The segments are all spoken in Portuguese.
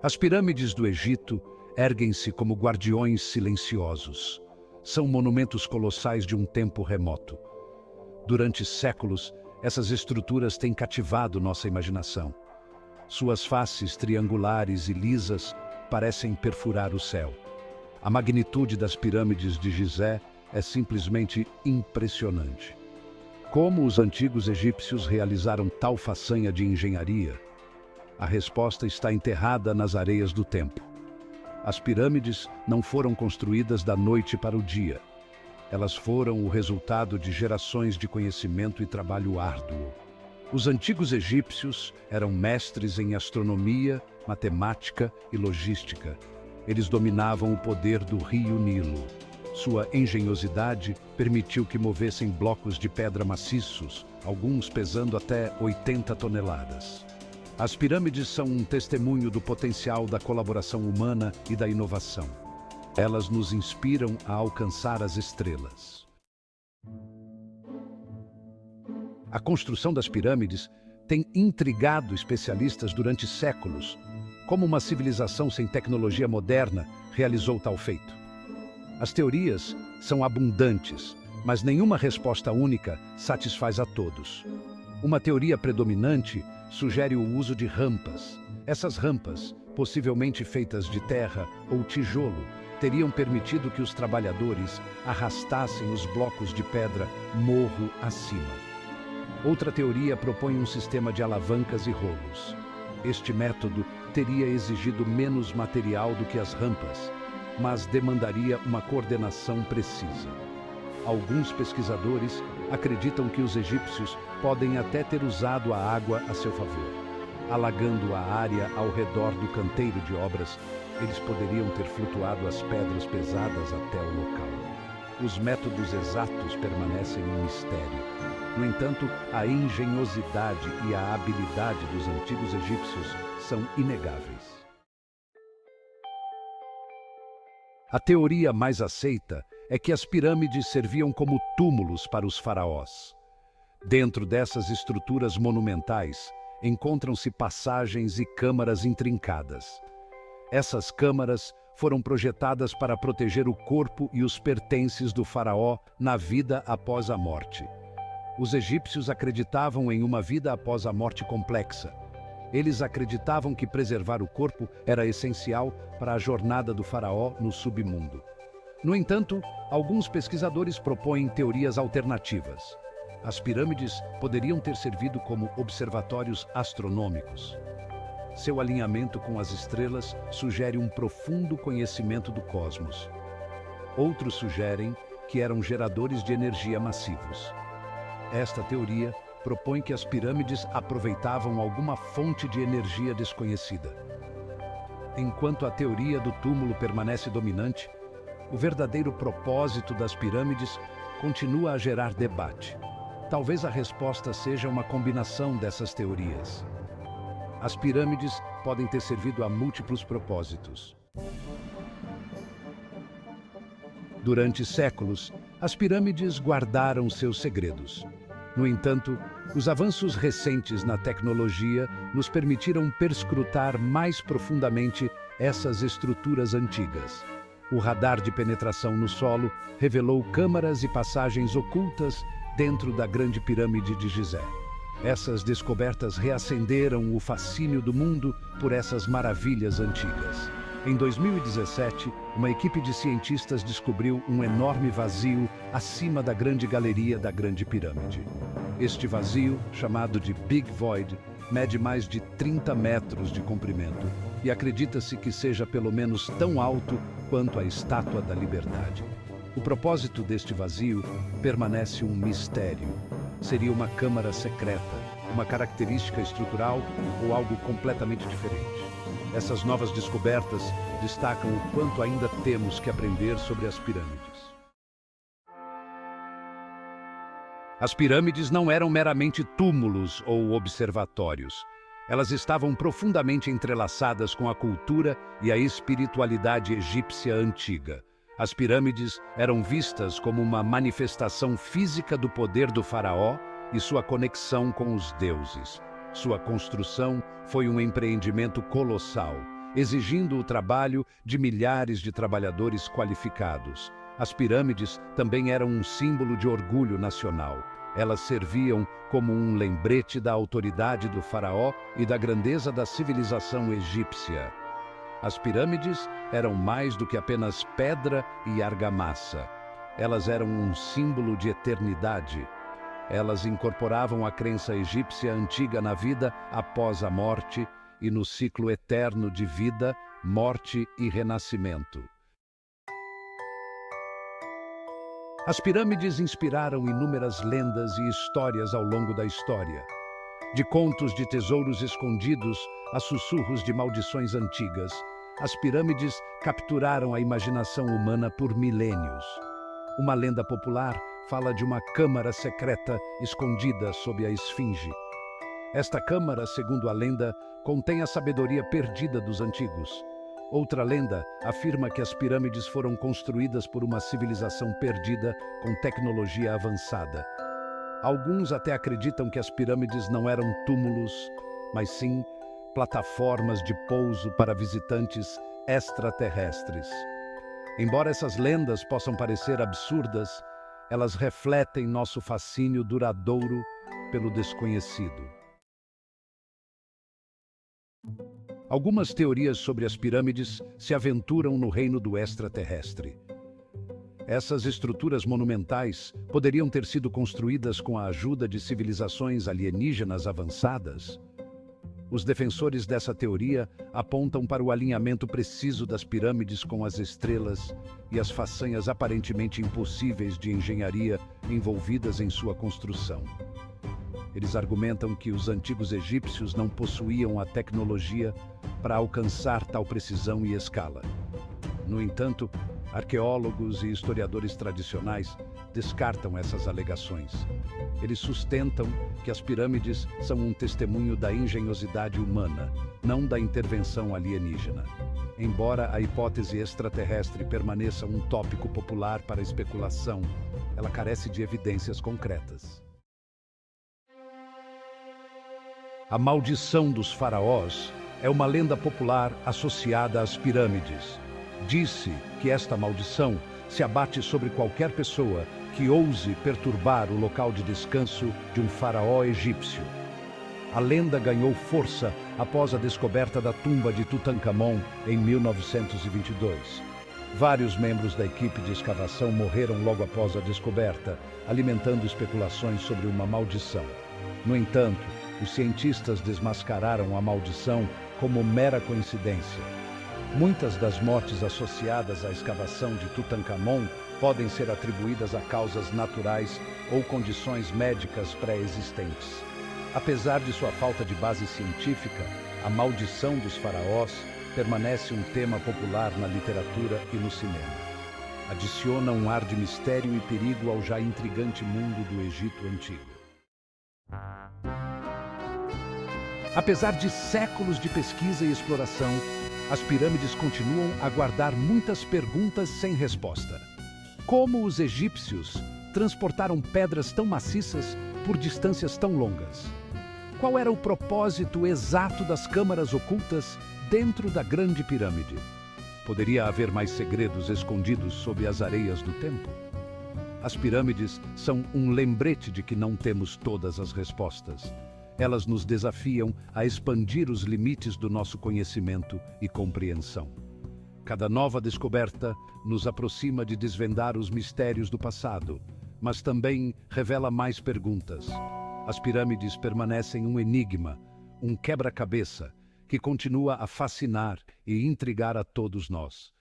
As pirâmides do Egito erguem-se como guardiões silenciosos. São monumentos colossais de um tempo remoto. Durante séculos, essas estruturas têm cativado nossa imaginação. Suas faces triangulares e lisas parecem perfurar o céu. A magnitude das pirâmides de Gizé é simplesmente impressionante. Como os antigos egípcios realizaram tal façanha de engenharia? A resposta está enterrada nas areias do tempo. As pirâmides não foram construídas da noite para o dia. Elas foram o resultado de gerações de conhecimento e trabalho árduo. Os antigos egípcios eram mestres em astronomia, matemática e logística. Eles dominavam o poder do rio Nilo. Sua engenhosidade permitiu que movessem blocos de pedra maciços, alguns pesando até 80 toneladas. As pirâmides são um testemunho do potencial da colaboração humana e da inovação. Elas nos inspiram a alcançar as estrelas. A construção das pirâmides tem intrigado especialistas durante séculos. Como uma civilização sem tecnologia moderna realizou tal feito? As teorias são abundantes, mas nenhuma resposta única satisfaz a todos. Uma teoria predominante sugere o uso de rampas. Essas rampas, possivelmente feitas de terra ou tijolo, teriam permitido que os trabalhadores arrastassem os blocos de pedra morro acima. Outra teoria propõe um sistema de alavancas e rolos. Este método teria exigido menos material do que as rampas, mas demandaria uma coordenação precisa. Alguns pesquisadores acreditam que os egípcios podem até ter usado a água a seu favor. Alagando a área ao redor do canteiro de obras, eles poderiam ter flutuado as pedras pesadas até o local. Os métodos exatos permanecem um mistério. No entanto, a engenhosidade e a habilidade dos antigos egípcios são inegáveis. A teoria mais aceita é que as pirâmides serviam como túmulos para os faraós. Dentro dessas estruturas monumentais, encontram-se passagens e câmaras intrincadas. Essas câmaras foram projetadas para proteger o corpo e os pertences do faraó na vida após a morte. Os egípcios acreditavam em uma vida após a morte complexa. Eles acreditavam que preservar o corpo era essencial para a jornada do faraó no submundo. No entanto, alguns pesquisadores propõem teorias alternativas. As pirâmides poderiam ter servido como observatórios astronômicos. Seu alinhamento com as estrelas sugere um profundo conhecimento do cosmos. Outros sugerem que eram geradores de energia massivos. Esta teoria propõe que as pirâmides aproveitavam alguma fonte de energia desconhecida. Enquanto a teoria do túmulo permanece dominante, o verdadeiro propósito das pirâmides continua a gerar debate. Talvez a resposta seja uma combinação dessas teorias. As pirâmides podem ter servido a múltiplos propósitos. Durante séculos, as pirâmides guardaram seus segredos. No entanto, os avanços recentes na tecnologia nos permitiram perscrutar mais profundamente essas estruturas antigas. O radar de penetração no solo revelou câmaras e passagens ocultas dentro da Grande Pirâmide de Gizé. Essas descobertas reacenderam o fascínio do mundo por essas maravilhas antigas. Em 2017, uma equipe de cientistas descobriu um enorme vazio acima da grande galeria da Grande Pirâmide. Este vazio, chamado de Big Void, mede mais de 30 metros de comprimento e acredita-se que seja pelo menos tão alto quanto a Estátua da Liberdade. O propósito deste vazio permanece um mistério. Seria uma câmara secreta, uma característica estrutural ou algo completamente diferente? Essas novas descobertas destacam o quanto ainda temos que aprender sobre as pirâmides. As pirâmides não eram meramente túmulos ou observatórios. Elas estavam profundamente entrelaçadas com a cultura e a espiritualidade egípcia antiga. As pirâmides eram vistas como uma manifestação física do poder do faraó e sua conexão com os deuses. Sua construção foi um empreendimento colossal. exigindo o trabalho de milhares de trabalhadores qualificados. As pirâmides também eram um símbolo de orgulho nacional. Elas serviam como um lembrete da autoridade do faraó e da grandeza da civilização egípcia. As pirâmides eram mais do que apenas pedra e argamassa. Elas eram um símbolo de eternidade. Elas incorporavam a crença egípcia antiga na vida após a morte e no ciclo eterno de vida, morte e renascimento. As pirâmides inspiraram inúmeras lendas e histórias ao longo da história. De contos de tesouros escondidos a sussurros de maldições antigas, as pirâmides capturaram a imaginação humana por milênios. Uma lenda popular fala de uma câmara secreta escondida sob a esfinge. Esta câmara, segundo a lenda, contém a sabedoria perdida dos antigos. Outra lenda afirma que as pirâmides foram construídas por uma civilização perdida com tecnologia avançada. Alguns até acreditam que as pirâmides não eram túmulos, mas sim plataformas de pouso para visitantes extraterrestres. Embora essas lendas possam parecer absurdas, elas refletem nosso fascínio duradouro pelo desconhecido. Algumas teorias sobre as pirâmides se aventuram no reino do extraterrestre. Essas estruturas monumentais poderiam ter sido construídas com a ajuda de civilizações alienígenas avançadas. Os defensores dessa teoria apontam para o alinhamento preciso das pirâmides com as estrelas e as façanhas aparentemente impossíveis de engenharia envolvidas em sua construção. Eles argumentam que os antigos egípcios não possuíam a tecnologia para alcançar tal precisão e escala. No entanto, arqueólogos e historiadores tradicionais descartam essas alegações. Eles sustentam que as pirâmides são um testemunho da engenhosidade humana, não da intervenção alienígena. Embora a hipótese extraterrestre permaneça um tópico popular para especulação, ela carece de evidências concretas. A maldição dos faraós é uma lenda popular associada às pirâmides. Diz-se que esta maldição se abate sobre qualquer pessoa que ouse perturbar o local de descanso de um faraó egípcio. A lenda ganhou força após a descoberta da tumba de Tutancâmon em 1922. Vários membros da equipe de escavação morreram logo após a descoberta, alimentando especulações sobre uma maldição. No entanto, os cientistas desmascararam a maldição como mera coincidência. Muitas das mortes associadas à escavação de Tutancâmon podem ser atribuídas a causas naturais ou condições médicas pré-existentes. Apesar de sua falta de base científica, a maldição dos faraós permanece um tema popular na literatura e no cinema. Adiciona um ar de mistério e perigo ao já intrigante mundo do Egito Antigo. Apesar de séculos de pesquisa e exploração, as pirâmides continuam a guardar muitas perguntas sem resposta. Como os egípcios transportaram pedras tão maciças por distâncias tão longas? Qual era o propósito exato das câmaras ocultas dentro da Grande Pirâmide? Poderia haver mais segredos escondidos sob as areias do tempo? As pirâmides são um lembrete de que não temos todas as respostas. Elas nos desafiam a expandir os limites do nosso conhecimento e compreensão. Cada nova descoberta nos aproxima de desvendar os mistérios do passado, mas também revela mais perguntas. As pirâmides permanecem um enigma, um quebra-cabeça, que continua a fascinar e intrigar a todos nós.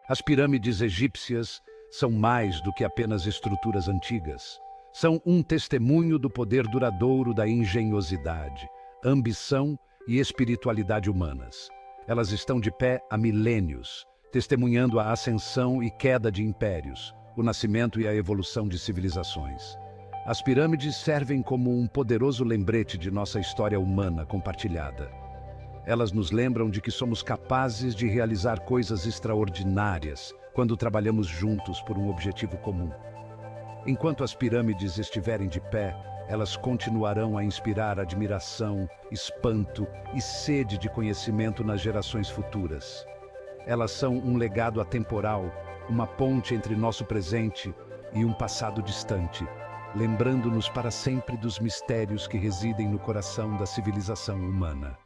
As pirâmides egípcias são mais do que apenas estruturas antigas. São um testemunho do poder duradouro da engenhosidade, ambição e espiritualidade humanas. Elas estão de pé há milênios, testemunhando a ascensão e queda de impérios, o nascimento e a evolução de civilizações. As pirâmides servem como um poderoso lembrete de nossa história humana compartilhada. Elas nos lembram de que somos capazes de realizar coisas extraordinárias quando trabalhamos juntos por um objetivo comum. Enquanto as pirâmides estiverem de pé, elas continuarão a inspirar admiração, espanto e sede de conhecimento nas gerações futuras. Elas são um legado atemporal, uma ponte entre nosso presente e um passado distante, lembrando-nos para sempre dos mistérios que residem no coração da civilização humana.